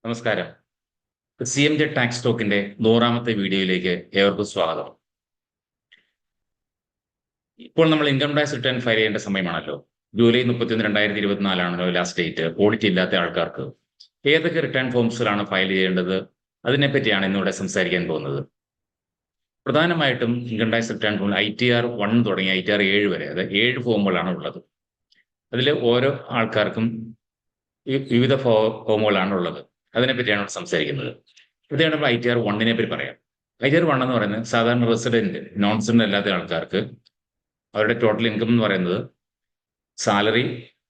നമസ്കാരം. CMJ tax ടോക്കിന്റെ 100ാമത്തെ വീഡിയോയിലേക്ക് ഏവർക്കും സ്വാഗതം. ഇപ്പോൾ നമ്മൾ ഇൻകം ടാക്സ് റിട്ടേൺ ഫയൽ ചെയ്യേണ്ട സമയമാണല്ലോ. July 31, 2024 last date. ഓഡിറ്റ് ഇല്ലാത്ത ആൾക്കാർക്ക് ഏതൊക്കെ റിട്ടേൺ ഫോംസിലാണ് ഫയൽ ചെയ്യേണ്ടത്, അതിനെപ്പറ്റിയാണ് ഇന്നിവിടെ സംസാരിക്കാൻ പോകുന്നത്. പ്രധാനമായിട്ടും income tax return form ITR 1 തുടങ്ങി ITR 7 വരെ, അതായത് 7 ഫോമുകളാണ് ഉള്ളത്. അതിൽ ഓരോ ആൾക്കാർക്കും വിവിധ ഫോമുകളാണ് ഉള്ളത്. അതിനെപ്പറ്റിയാണ് ഇവിടെ സംസാരിക്കുന്നത്. ഇതാണ് നമ്മൾ ITR 1 പറ്റി പറയാം. ITR 1 എന്ന് പറയുന്നത് സാധാരണ റെസിഡന്റ്, നോൺ റെസിഡന്റ് അല്ലാത്ത ആൾക്കാർക്ക് അവരുടെ ടോട്ടൽ ഇൻകം എന്ന് പറയുന്നത് സാലറി,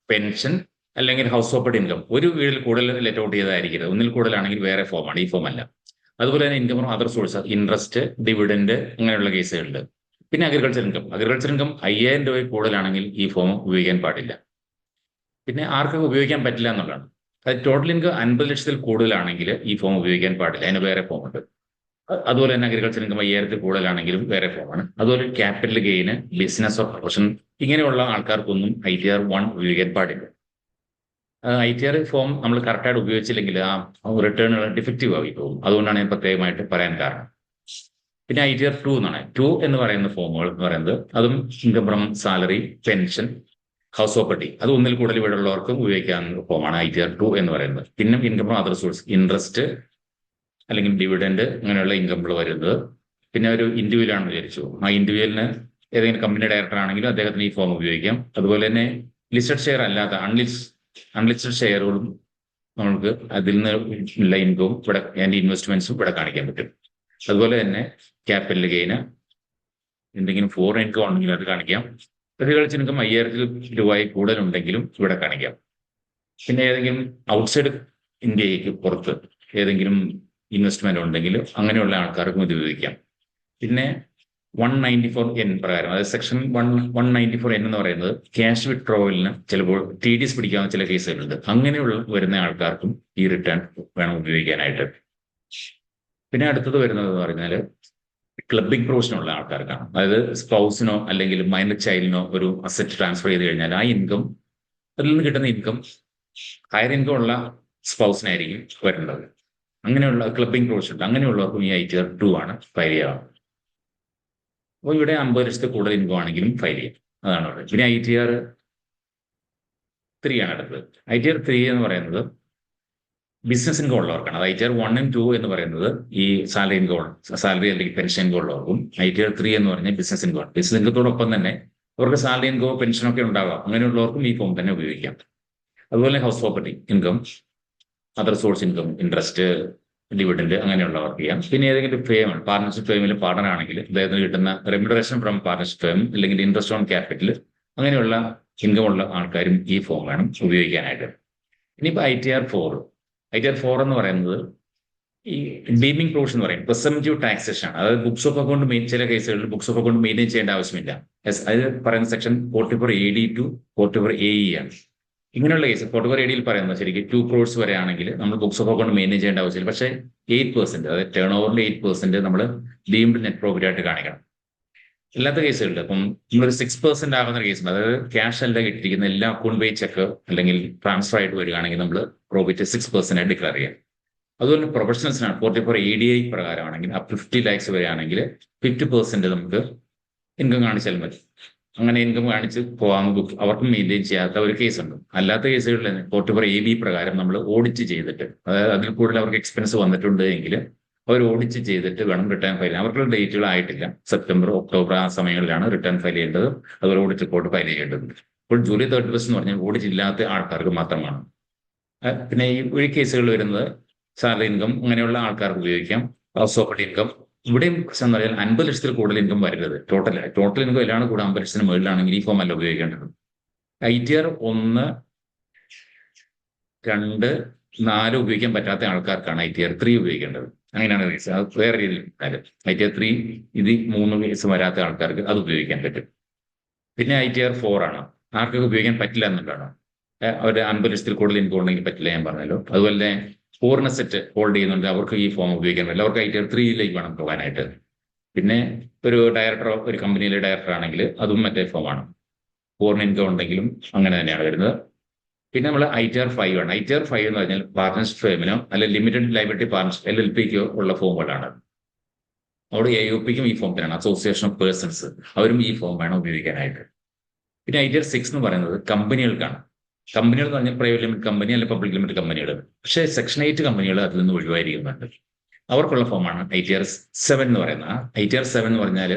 പെൻഷൻ അല്ലെങ്കിൽ ഹൗസ് ഹോൾഡ് ഇൻകം ഒരു വീടിൽ കൂടുതൽ ലെറ്റ് ഔട്ട് ചെയ്തതായിരിക്കരുത്. ഒന്നിൽ കൂടുതലാണെങ്കിൽ വേറെ ഫോമാണ്, ഈ ഫോം അല്ല. അതുപോലെ തന്നെ income from other source, interest, dividend, അങ്ങനെയുള്ള കേസുകളുണ്ട്. പിന്നെ അഗ്രികൾച്ചർ ഇൻകം 5000 രൂപയിൽ കൂടുതലാണെങ്കിൽ ഈ ഫോം ഉപയോഗിക്കാൻ പാടില്ല. പിന്നെ ആർക്കൊക്കെ ഉപയോഗിക്കാൻ പറ്റില്ല എന്നുള്ളതാണ്. അത് ടോട്ടൽ ഇൻകം 50 ലക്ഷത്തിൽ കൂടുതലാണെങ്കിൽ ഈ ഫോം ഉപയോഗിക്കാൻ പാടില്ല, അതിന് വേറെ ഫോമുണ്ട്. അതുപോലെ തന്നെ അഗ്രികൾച്ചർ ഇൻകം 5000 കൂടുതലാണെങ്കിലും വേറെ ഫോമാണ്. അതുപോലെ capital gain, business or profession, ഇങ്ങനെയുള്ള ആൾക്കാർക്കൊന്നും ITR 1 ഉപയോഗിക്കാൻ പാടില്ല. ITR ഫോം നമ്മൾ കറക്റ്റായിട്ട് ഉപയോഗിച്ചില്ലെങ്കിൽ ആ റിട്ടേൺ ഡിഫക്റ്റീവ് ആയി പോകും. അതുകൊണ്ടാണ് ഞാൻ പ്രത്യേകമായിട്ട് പറയാൻ കാരണം. പിന്നെ ITR 2 എന്നാണ്. 2 എന്ന് പറയുന്ന ഫോമുകൾ എന്ന് പറയുന്നത് അതും income from salary, pension, house property, അത് ഒന്നിൽ കൂടുതൽ വീടുള്ളവർക്കും ഉപയോഗിക്കാവുന്ന ഫോമാണ് ITR 2 എന്ന് പറയുന്നത്. പിന്നെ income from other source, interest അല്ലെങ്കിൽ ഡിവിഡന്റ്, അങ്ങനെയുള്ള ഇൻകംകൾ വരുന്നത്. പിന്നെ ഒരു ഇൻഡിവിജ്വൽ ആണെന്ന് വിചാരിച്ചു, ആ ഇൻഡിവിജ്വലിന് ഏതെങ്കിലും കമ്പനി ഡയറക്ടർ ആണെങ്കിലും അദ്ദേഹത്തിന് ഈ ഫോം ഉപയോഗിക്കാം. അതുപോലെ തന്നെ ലിസ്റ്റഡ് ഷെയർ അല്ലാത്ത അൺലിസ്റ്റഡ് ഷെയറുകളും നമുക്ക് അതിൽ നിന്ന് ഉള്ള ഇൻകവും ഇവിടെ അതിന്റെ ഇൻവെസ്റ്റ്മെന്റ്സും ഇവിടെ കാണിക്കാൻ പറ്റും. അതുപോലെ തന്നെ ക്യാപിറ്റൽ ഗെയിന്, എന്തെങ്കിലും ഫോറിൻ ഇൻകം ഉണ്ടെങ്കിൽ അത് കാണിക്കാം. അഗ്രികൾച്ചർ ഇൻകം 5000 രൂപയിൽ കൂടുതലുണ്ടെങ്കിലും ഇവിടെ കാണിക്കാം. പിന്നെ ഏതെങ്കിലും ഔട്ട്സൈഡ് ഇന്ത്യക്ക് പുറത്ത് ഏതെങ്കിലും ഇൻവെസ്റ്റ്മെന്റ് ഉണ്ടെങ്കിൽ അങ്ങനെയുള്ള ആൾക്കാർക്കും ഇത് ഉപയോഗിക്കാം. പിന്നെ 194N പ്രകാരം, അതായത് സെക്ഷൻ 194N എന്ന് പറയുന്നത് ക്യാഷ് വിത്ഡ്രോവലിന് ചിലപ്പോൾ TDS പിടിക്കാവുന്ന ചില കേസുകളുണ്ട്. അങ്ങനെയുള്ള വരുന്ന ആൾക്കാർക്കും ഈ റിട്ടേൺ വേണം ഉപയോഗിക്കാനായിട്ട്. പിന്നെ അടുത്തത് വരുന്നത് എന്ന് പറഞ്ഞാൽ ക്ലബിംഗ് പ്രൊവിഷനുള്ള ആൾക്കാർക്കാണ്. അതായത് സ്പൗസിനോ അല്ലെങ്കിൽ മൈനർ ചൈൽഡിനോ ഒരു അസറ്റ് ട്രാൻസ്ഫർ ചെയ്ത് കഴിഞ്ഞാൽ ആ ഇൻകം, അതിൽ നിന്ന് കിട്ടുന്ന ഇൻകം ഹയർ ഇൻകം ഉള്ള സ്പൗസിനായിരിക്കും വരേണ്ടത്. അങ്ങനെയുള്ള ക്ലബിംഗ് പ്രൊവിഷൻ ഉണ്ട്. അങ്ങനെയുള്ളവർക്കും ഈ ITR 2 ആണ് ഫയൽ ചെയ്യാം. അപ്പോൾ ഇവിടെ 50 ലക്ഷത്തിൽ കൂടുതൽ ഇൻകം ആണെങ്കിലും ഫയൽ ചെയ്യാം, അതാണ് പറയുന്നത്. പിന്നെ ITR 3 ആണ് അടുത്തത്. ITR 3 എന്ന് പറയുന്നത് ബിസിനസ് ഇൻകം ഉള്ളവർക്കാണ്. അത് ITR 1 ഉം 2 എന്ന് പറയുന്നത് ഈ സാലറി ഇൻകം, സാലറി അല്ലെങ്കിൽ പെൻഷൻ ഇൻകം ഉള്ളവർക്കും. ITR 3 എന്ന് പറഞ്ഞാൽ ബിസിനസ് ഇൻകം. ബിസിനസ് ഇൻകത്തോടൊപ്പം തന്നെ അവർക്ക് സാലറി ഇൻകോ പെൻഷനൊക്കെ ഉണ്ടാകാം. അങ്ങനെയുള്ളവർക്കും ഈ ഫോം തന്നെ ഉപയോഗിക്കാം. അതുപോലെ house property income, other source income, interest, dividend, അങ്ങനെയുള്ളവർക്ക് ചെയ്യാം. പിന്നെ ഏതെങ്കിലും ഫേം, പാർട്ണർഷിപ്പ് ഫേമിൽ പാർട്ണർ ആണെങ്കിൽ അദ്ദേഹത്തിന് കിട്ടുന്ന റെമ്യൂണറേഷൻ ഫ്രം പാർട്ണർഷിപ്പ് ഫേം അല്ലെങ്കിൽ ഇൻട്രസ്റ്റ് ഓൺ ക്യാപിറ്റൽ, അങ്ങനെയുള്ള ഇൻകം ഉള്ള ആൾക്കാരും ഈ ഫോം വേണം ഉപയോഗിക്കാനായിട്ട്. ഇനിയിപ്പോൾ ITR 4 എന്ന് പറയുന്നത് ഈ ഡീമിംഗ് പ്രൊവിഷൻ എന്ന് പറയും, പ്രിസംപ്റ്റീവ് ടാക്സേഷൻ ആണ്. അതായത് ബുക്സ് ഓഫ് അക്കൗണ്ട് ചില കേസുകളിൽ ബുക്സ് ഓഫ് അക്കൗണ്ട് മെയിൻറ്റെയിൻ ചെയ്യേണ്ട ആവശ്യമില്ല. അത് പറയുന്ന സെക്ഷൻ 44AD to 44AE ആണ്. ഇങ്ങനെയുള്ള കേസ് 44AD പറയുന്നത് ശരിക്കും 2 crores വരെ ആണെങ്കിൽ നമ്മൾ ബുക്സ് ഓഫ് അക്കൗണ്ട് മെയിൻറ്റെയിൻ ചെയ്യേണ്ട ആവശ്യമില്ല. പക്ഷേ 8%, അതായത് ടേൺ ഓവറിന്റെ 8% നമ്മൾ ഡീംഡ് നെറ്റ് പ്രോഫിറ്റ് ആയിട്ട് കാണിക്കണം. ഇല്ലാത്ത കേസുകളിൽ ഇപ്പം നമ്മളൊരു 6% ആകുന്ന കേസുണ്ട്, അതായത് ക്യാഷ് അല്ല കിട്ടിയിരിക്കുന്ന എല്ലാ അക്കൗണ്ട് വേ ചെക്ക് അല്ലെങ്കിൽ ട്രാൻസ്ഫർ ആയിട്ട് വരികയാണെങ്കിൽ നമ്മൾ പ്രോഫിറ്റ് 6% ആയിട്ട് ഡിക്ലെയർ ചെയ്യാം. അതുപോലെ പ്രൊഫഷണൽസിനാണ് 44ADI പ്രകാരമാണെങ്കിൽ അപ് 50 lakhs വരെയാണെങ്കിൽ 50% നമുക്ക് ഇൻകം കാണിച്ചാൽ മതി. അങ്ങനെ ഇൻകം കാണിച്ച് പോകാൻ അവർക്കും മെയിൻറ്റെയിൻ ചെയ്യാത്ത ഒരു കേസുണ്ട്. അല്ലാത്ത കേസുകളിൽ 44AB പ്രകാരം നമ്മൾ ഓഡിറ്റ് ചെയ്തിട്ട്, അതായത് അതിൽ കൂടുതൽ അവർക്ക് എക്സ്പെൻസ് വന്നിട്ടുണ്ട് എങ്കിൽ അവർ ഓഡിറ്റ് ചെയ്തിട്ട് വേണം റിട്ടേൺ ഫയൽ ചെയ്യാൻ. അവർക്കുള്ള ഡേറ്റുകൾ ആയിട്ടില്ല. സെപ്റ്റംബർ, ഒക്ടോബർ ആ സമയങ്ങളിലാണ് റിട്ടേൺ ഫയൽ ചെയ്യേണ്ടത്. അതുപോലെ ഓഡിറ്റ് റിപ്പോർട്ട് ഫയൽ ചെയ്യേണ്ടത്. ഇപ്പോൾ ജൂലൈ 31 എന്ന് പറഞ്ഞാൽ ഓഡിറ്റ് ഇല്ലാത്ത ആൾക്കാർക്ക് മാത്രമാണ്. പിന്നെ ഈ കേസുകൾ വരുന്നത് സാലറി ഇൻകം, അങ്ങനെയുള്ള ആൾക്കാർക്ക് ഉപയോഗിക്കാം. ഹൗസ് പ്രോപ്പർട്ടി ഇൻകം, ഇവിടെയും പ്രശ്നം എന്ന് പറഞ്ഞാൽ 50 ലക്ഷത്തിൽ കൂടുതൽ ഇൻകം വരരുത്. ടോട്ടൽ ഇൻകം എല്ലാം കൂടെ 50 ലക്ഷത്തിന് മുകളിലാണെങ്കിൽ ഈ ഫോം അല്ല ഉപയോഗിക്കേണ്ടത്. ITR 1, 2, 4 ഉപയോഗിക്കാൻ പറ്റാത്ത ആൾക്കാർക്കാണ് ITR 3 ഉപയോഗിക്കേണ്ടത്. അങ്ങനെയാണ് കേസ്. അത് വേറെ രീതിയിൽ ITR 3 ഇത് 3 കേസ് വരാത്ത ആൾക്കാർക്ക് അത് ഉപയോഗിക്കാൻ പറ്റും. പിന്നെ ITR 4 ആണ്, ആർക്കൊക്കെ ഉപയോഗിക്കാൻ പറ്റില്ല എന്നുള്ളതാണ്. അവർ 50 ലക്ഷത്തിൽ കൂടുതൽ ഇൻകം ഉണ്ടെങ്കിൽ പറ്റില്ല, ഞാൻ പറഞ്ഞല്ലോ. അതുപോലെ തന്നെ പൂർണ്ണ സെറ്റ് ഹോൾഡ് ചെയ്യുന്നുണ്ട്, അവർക്ക് ഈ ഫോം ഉപയോഗിക്കാൻ പറ്റില്ല. അവർക്ക് ITR 3 വേണം പോകാനായിട്ട്. പിന്നെ ഒരു ഡയറക്ടർ, ഒരു കമ്പനിയിലെ ഡയറക്ടർ ആണെങ്കിൽ അതും മറ്റേ ഫോമാണ്. പൂർണ്ണ ഇൻകം ഉണ്ടെങ്കിലും അങ്ങനെ തന്നെയാണ് വരുന്നത്. പിന്നെ നമ്മൾ ITR 5 ആണ്. ITR 5 എന്ന് പറഞ്ഞാൽ പാർട്ട്ണർഷിപ്പ് ഫേമിനോ അല്ലെങ്കിൽ ലിമിറ്റഡ് ലയബിലിറ്റി പാർട്ണർഷിപ്പ് LLPക്കോ ഉള്ള ഫോമുകളാണ്. അവിടെ AOPക്കും ഈ ഫോം തന്നെയാണ്, അസോസിയേഷൻ ഓഫ് പേഴ്സൺസ്, അവരും ഈ ഫോം വേണം ഉപയോഗിക്കാനായിട്ട്. പിന്നെ ITR 6 എന്ന് പറയുന്നത് കമ്പനികൾക്കാണ്. കമ്പനികൾ എന്ന് പറഞ്ഞാൽ പ്രൈവറ്റ് ലിമിറ്റഡ് കമ്പനി അല്ലെങ്കിൽ പബ്ലിക് ലിമിറ്റഡ് കമ്പനികൾ. പക്ഷേ സെക്ഷൻ 8 കമ്പനികൾ അതിൽ നിന്ന് ഒഴിവായിരിക്കുന്നുണ്ട്. അവർക്കുള്ള ഫോമാണ് ITR 7 എന്ന് പറയുന്നത്. ITR 7 എന്ന് പറഞ്ഞാൽ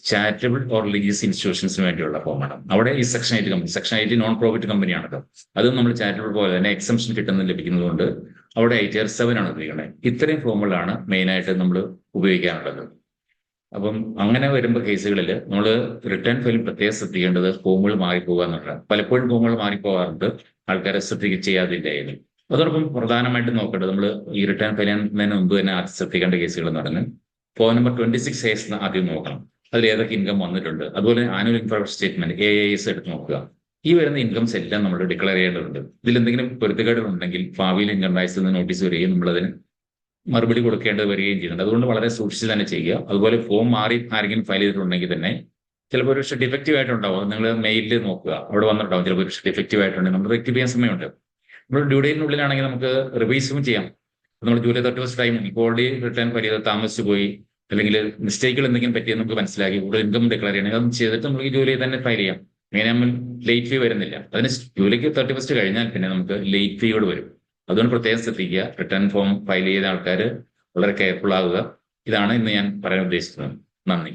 ചാരിറ്റബിൾ ഓർ റിലീജിയസ് ഇൻസ്റ്റിറ്റ്യൂഷൻസിന് വേണ്ടിയുള്ള ഫോമാണ്. അവിടെ ഈ section 8 company, section 8 non profit കമ്പനിയാണല്ലോ, അതും നമ്മൾ ചാരിറ്റബിൾ പോലെ തന്നെ എക്സംഷൻ കിട്ടുന്നത് ലഭിക്കുന്നതുകൊണ്ട് അവിടെ ITR 7 ആണ് ഉപയോഗിക്കുന്നത്. ഇത്രയും ഫോമുകളാണ് മെയിനായിട്ട് നമ്മൾ ഉപയോഗിക്കാനുള്ളത്. അപ്പം അങ്ങനെ വരുമ്പോൾ കേസുകളിൽ നമ്മൾ റിട്ടേൺ ഫയലിൽ പ്രത്യേകം ശ്രദ്ധിക്കേണ്ടത് ഫോമുകൾ മാറിപ്പോകുക എന്നുള്ളതാണ്. പലപ്പോഴും ഫോമുകൾ മാറിപ്പോകാറുണ്ട്, ആൾക്കാരെ ചെയ്യാതില്ലായിരുന്നു. അതോടൊപ്പം പ്രധാനമായിട്ടും നോക്കേണ്ടത് നമ്മൾ ഈ റിട്ടേൺ ഫയൽ ചെയ്യുന്നതിന് മുമ്പ് തന്നെ ആദ്യം ശ്രദ്ധിക്കേണ്ട കേസുകൾ എന്ന് പറഞ്ഞാൽ ഫോം നമ്പർ 26A ആദ്യം നോക്കണം. അതിൽ ഏതൊക്കെ ഇൻകം വന്നിട്ടുണ്ട്. അതുപോലെ ആനുവൽ ഇൻകം സ്റ്റേറ്റ്മെന്റ് AIS എടുത്ത് നോക്കുക. ഈ വരുന്ന ഇൻകംസ് എല്ലാം നമ്മൾ ഡിക്ലെയർ ചെയ്യേണ്ടതുണ്ട്. ഇതിൽ എന്തെങ്കിലും പൊരുത്തക്കേടുകൾ ഉണ്ടെങ്കിൽ ഭാവിയിൽ ഇൻകം ടാക്സിൽ നിന്ന് നോട്ടീസ് വരികയും നമ്മളതിന് മറുപടി കൊടുക്കേണ്ടത് വരികയും ചെയ്യുന്നുണ്ട്. അതുകൊണ്ട് വളരെ സൂക്ഷിച്ച് തന്നെ ചെയ്യുക. അതുപോലെ ഫോം മാറി ആരെങ്കിലും ഫയൽ ചെയ്തിട്ടുണ്ടെങ്കിൽ തന്നെ ചിലപ്പോൾ ഒരു പക്ഷേ ഡിഫക്റ്റീവ് ആയിട്ടുണ്ടാവും. നിങ്ങൾ മെയിലിൽ നോക്കുക, അവിടെ വന്നിട്ടുണ്ടാവും. ചിലപ്പോൾ ഒരു ഡിഫക്റ്റീവ് ആയിട്ടുണ്ടെങ്കിൽ നമ്മൾ റെക്ടിഫൈ ചെയ്യാൻ സമയമുണ്ട്. നമ്മൾ ഡ്യൂ ഡേറ്റിനുള്ളിലാണെങ്കിൽ നമുക്ക് റിവൈസും ചെയ്യാം. നമ്മൾ ജൂലൈ 31 ടൈം ഇപ്പോൾ ഓൾറെഡി റിട്ടേൺ ഫയൽ ചെയ്ത് താമസിച്ചു പോയി, അല്ലെങ്കിൽ മിസ്റ്റേക്കുകൾ എന്തെങ്കിലും പറ്റിയെന്ന് നമുക്ക് മനസ്സിലാക്കി കൂടുതൽ ഇൻകം ഡിക്ലെയർ ചെയ്യണമെങ്കിൽ അത് ചെയ്തിട്ട് നമുക്ക് ജൂലൈ തന്നെ ഫയൽ ചെയ്യാം. അങ്ങനെ നമ്മൾ ലേറ്റ് ഫീ വരുന്നില്ല. അതിന് ജൂലൈക്ക് 31 കഴിഞ്ഞാൽ പിന്നെ നമുക്ക് ലേറ്റ് ഫീയോട് വരും. അതുകൊണ്ട് പ്രത്യേകം ശ്രദ്ധിക്കുക. റിട്ടേൺ ഫോം ഫയൽ ചെയ്ത ആൾക്കാർ വളരെ കെയർഫുൾ ആകുക. ഇതാണ് ഇന്ന് ഞാൻ പറയാൻ ഉദ്ദേശിക്കുന്നത്. നന്ദി.